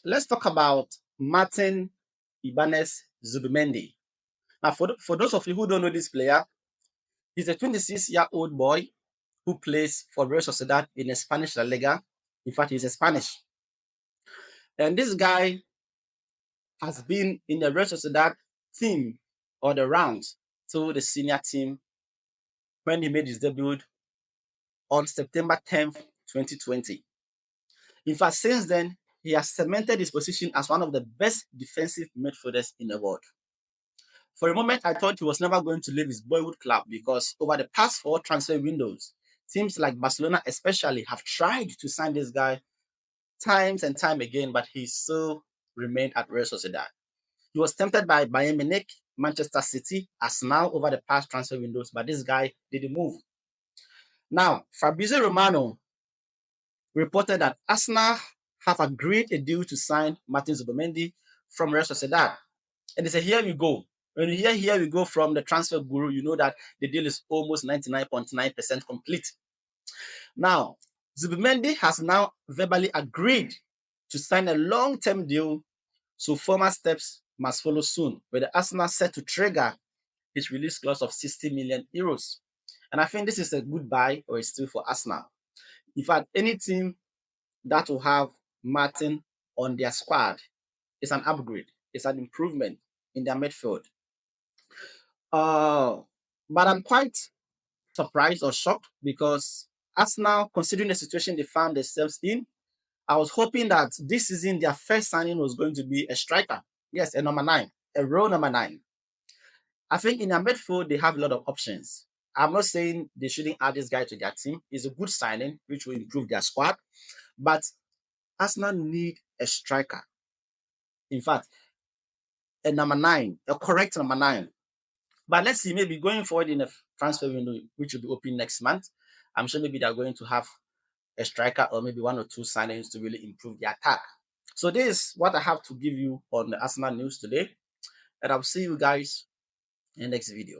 let's talk about Martin Ibanez Zubimendi. Now, for those of you who don't know this player, he's a 26-year-old boy who plays for Real Sociedad in the Spanish La Liga. In fact, he's a Spanish. And this guy has been in the Real Sociedad team or the rounds to the senior team when he made his debut on September 10th, 2020. In fact, since then, he has cemented his position as one of the best defensive midfielders in the world. For a moment, I thought he was never going to leave his boyhood club because over the past 4 transfer windows, teams like Barcelona especially have tried to sign this guy times and time again, but he still remained at Real Sociedad. He was tempted by Bayern Munich, Manchester City, Arsenal over the past transfer windows, but this guy didn't move. Now, Fabrizio Romano reported that Arsenal have agreed a deal to sign Martin Zubimendi from Real Sociedad. And they say, here we go. When you hear here we go from the transfer guru, you know that the deal is almost 99.9% complete. Now, Zubimendi has now verbally agreed to sign a long-term deal, so formal steps must follow soon, with the Arsenal set to trigger his release clause of 60 million euros. And I think this is a good buy or a steal for Arsenal. In fact, any team that will have Martin on their squad is an upgrade, it's an improvement in their midfield. But I'm quite surprised or shocked because Arsenal, considering the situation they found themselves in, I was hoping that this season their first signing was going to be a striker. Yes, a number 9, a real number 9. I think in their midfield, they have a lot of options. I'm not saying they shouldn't add this guy to their team. It's a good signing, which will improve their squad. But Arsenal need a striker. In fact, a number 9, a correct number 9. But let's see, maybe going forward in a transfer window, which will be open next month, I'm sure maybe they're going to have a striker or maybe 1 or 2 signings to really improve the attack. So this is what I have to give you on the Arsenal news today. And I'll see you guys in the next video.